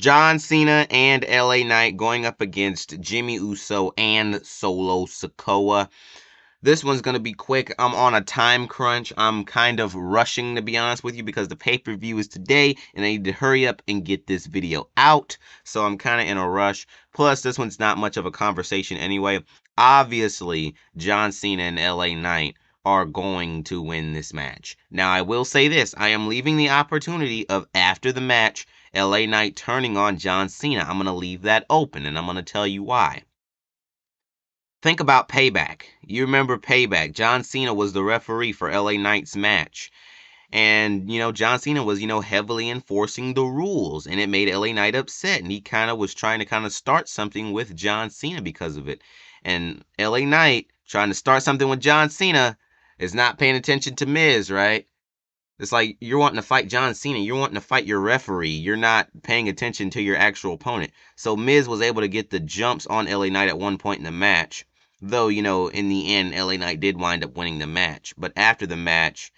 John Cena and LA Knight going up against Jimmy Uso and Solo Sikoa. This one's going to be quick. I'm on a time crunch. I'm kind of rushing, to be honest with you, because the pay-per-view is today, and I need to hurry up and get this video out. So I'm kind of in a rush. Plus, this one's not much of a conversation anyway. Obviously, John Cena and LA Knight are going to win this match. Now, I will say this. I am leaving the opportunity of, after the match, LA Knight turning on John Cena. I'm going to leave that open, and I'm going to tell you why. Think about Payback. You remember Payback. John Cena was the referee for LA Knight's match. And, John Cena was, heavily enforcing the rules. And it made LA Knight upset. And he kind of was trying to start something with John Cena because of it. And LA Knight trying to start something with John Cena is not paying attention to Miz, right? It's like you're wanting to fight John Cena. You're wanting to fight your referee. You're not paying attention to your actual opponent. So Miz was able to get the jumps on LA Knight at one point in the match. Though, in the end, LA Knight did wind up winning the match. But after the match,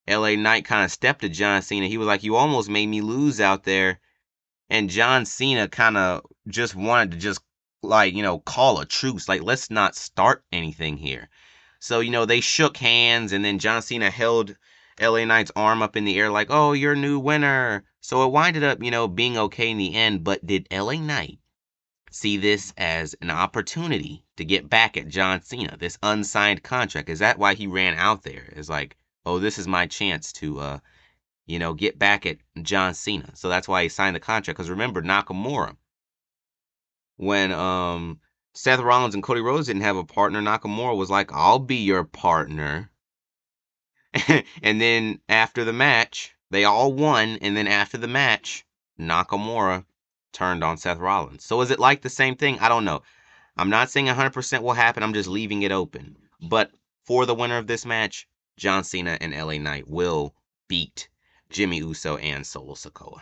LA Knight kind of stepped to John Cena. He was like, you almost made me lose out there. And John Cena kind of just wanted to just, call a truce. Like, let's not start anything here. So, they shook hands, and then John Cena held LA Knight's arm up in the air like, oh, you're new winner. So it winded up, being okay in the end. But did LA Knight see this as an opportunity to get back at John Cena, this unsigned contract? Is that why he ran out there? It's like, oh, this is my chance to, get back at John Cena. So that's why he signed the contract. Because remember, Nakamura, when Seth Rollins and Cody Rhodes didn't have a partner, Nakamura was like, I'll be your partner. And then after the match, they all won. And then after the match, Nakamura turned on Seth Rollins. So is it like the same thing? I don't know. I'm not saying 100% will happen. I'm just leaving it open. But for the winner of this match, John Cena and LA Knight will beat Jimmy Uso and Solo Sikoa.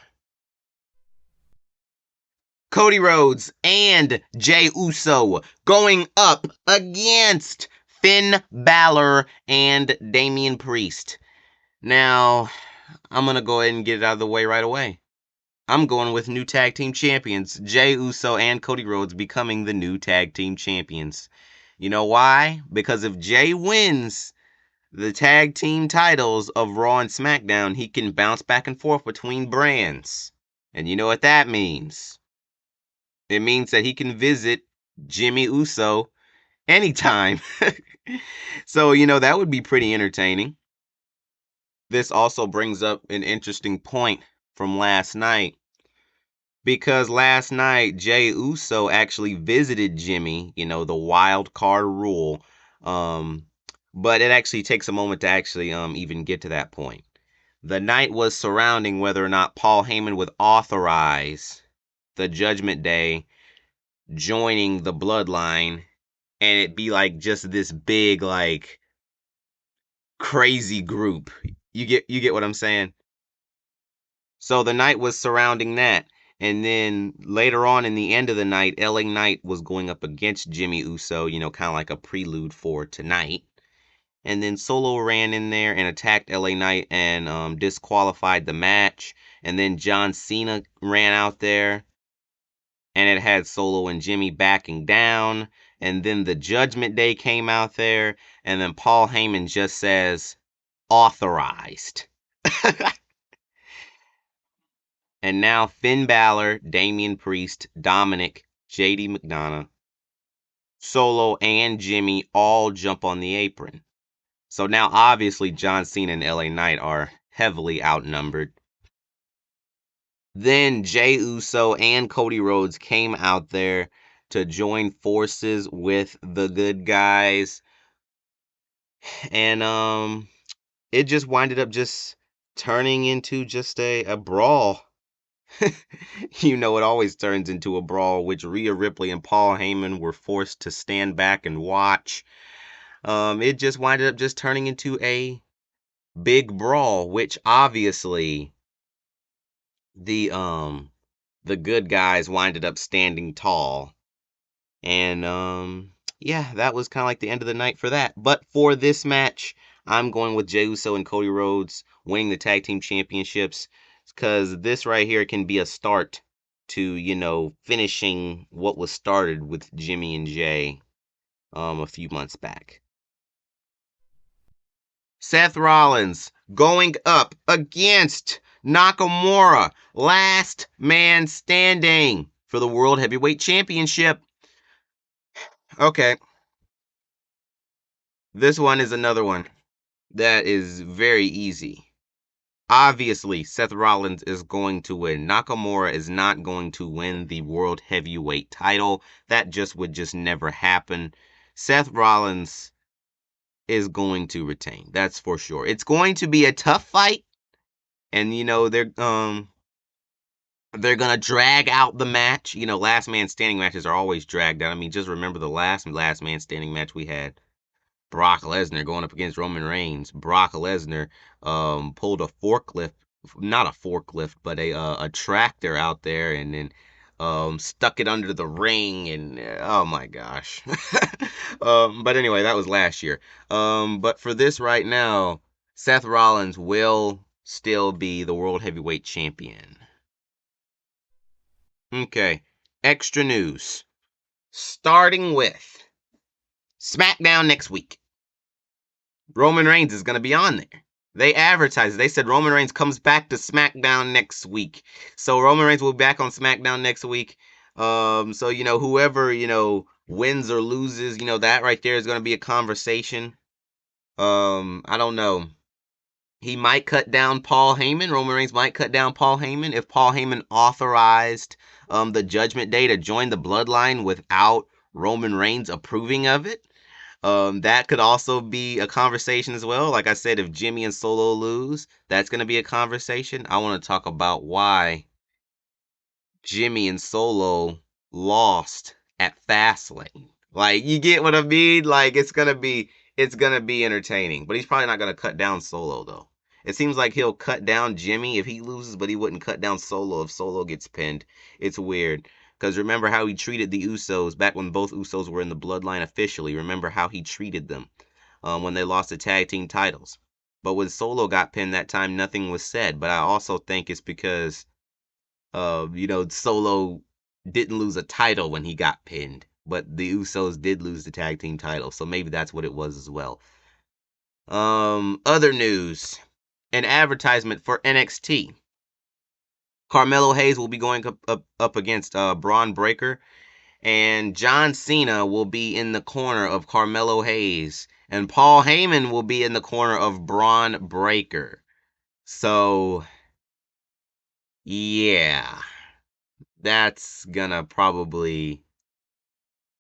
Cody Rhodes and Jey Uso going up against Finn Balor and Damian Priest. Now, I'm going to go ahead and get it out of the way right away. I'm going with new tag team champions, Jey Uso and Cody Rhodes becoming the new tag team champions. You know why? Because if Jey wins the tag team titles of Raw and SmackDown, he can bounce back and forth between brands. And you know what that means? It means that he can visit Jimmy Uso anytime. So, that would be pretty entertaining. This also brings up an interesting point from last night. Because last night, Jey Uso actually visited Jimmy, the wild card rule. But it actually takes a moment to actually even get to that point. The night was surrounding whether or not Paul Heyman would authorize the Judgment Day joining the Bloodline, and it be like just this big, like, crazy group. You get what I'm saying? So the night was surrounding that. And then later on in the end of the night, LA Knight was going up against Jimmy Uso, kind of like a prelude for tonight. And then Solo ran in there and attacked LA Knight and disqualified the match. And then John Cena ran out there, and it had Solo and Jimmy backing down. And then the Judgment Day came out there, and then Paul Heyman just says, authorized. And now Finn Balor, Damian Priest, Dominic, JD McDonough, Solo, and Jimmy all jump on the apron. So now obviously John Cena and LA Knight are heavily outnumbered. Then Jey Uso and Cody Rhodes came out there to join forces with the good guys. And it just winded up just turning into just a brawl. It always turns into a brawl, which Rhea Ripley and Paul Heyman were forced to stand back and watch. It just winded up just turning into a big brawl, which obviously the good guys winded up standing tall. And yeah, that was kind of like the end of the night for that. But for this match, I'm going with Jey Uso and Cody Rhodes winning the tag team championships, because this right here can be a start to, finishing what was started with Jimmy and Jay a few months back. Seth Rollins going up against Nakamura, last man standing for the World Heavyweight Championship. Okay. This one is another one that is very easy. Obviously, Seth Rollins is going to win. Nakamura is not going to win the World Heavyweight title. That would just never happen. Seth Rollins is going to retain. That's for sure. It's going to be a tough fight, and they're gonna drag out the match. Last man standing matches are always dragged out. I mean, just remember the last man standing match we had. Brock Lesnar going up against Roman Reigns. Brock Lesnar pulled a forklift, not a forklift, but a tractor out there, and then stuck it under the ring, and oh my gosh. But anyway, that was last year. But for this right now, Seth Rollins will still be the World Heavyweight Champion. Okay, extra news. Starting with SmackDown next week. Roman Reigns is going to be on there. They advertised. They said Roman Reigns comes back to SmackDown next week. So Roman Reigns will be back on SmackDown next week. So whoever wins or loses, that right there is going to be a conversation. I don't know. He might cut down Paul Heyman. Roman Reigns might cut down Paul Heyman if Paul Heyman authorized the Judgment Day to join the Bloodline without Roman Reigns approving of it. That could also be a conversation as well. Like I said, if Jimmy and Solo lose, that's going to be a conversation. I want to talk about why Jimmy and Solo lost at Fastlane. Like, you get what I mean? Like, it's gonna be entertaining. But he's probably not gonna cut down Solo though. It seems like he'll cut down Jimmy if he loses, but he wouldn't cut down Solo if Solo gets pinned. It's weird. Because remember how he treated the Usos back when both Usos were in the Bloodline officially. Remember how he treated them when they lost the tag team titles. But when Solo got pinned that time, nothing was said. But I also think it's because Solo didn't lose a title when he got pinned, but the Usos did lose the tag team title, so maybe that's what it was as well. Other news, an advertisement for NXT. Carmelo Hayes will be going up against Braun Breaker, and John Cena will be in the corner of Carmelo Hayes, and Paul Heyman will be in the corner of Braun Breaker. So, yeah. That's gonna probably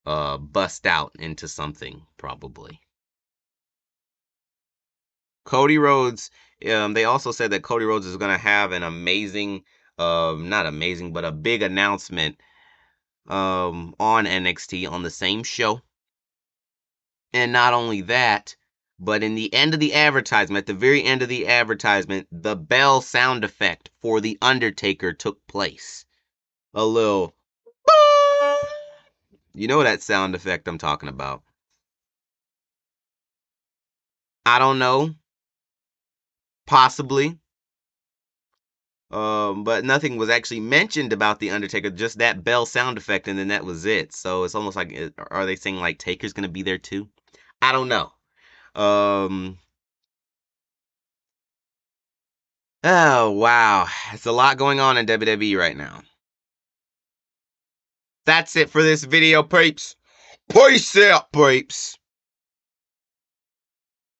bust out into something, probably. Cody Rhodes, they also said that Cody Rhodes is gonna have an amazing, not amazing, but a big announcement on NXT on the same show. And not only that, but in the end of the advertisement, at the very end of the advertisement, the bell sound effect for The Undertaker took place. A little You know that sound effect I'm talking about. I don't know. Possibly. But nothing was actually mentioned about The Undertaker, just that bell sound effect, and then that was it. So it's almost like, are they saying like Taker's gonna be there too? I don't know. Um, oh wow, it's a lot going on in WWE right now. That's it for this video, peeps. Peace out, peeps.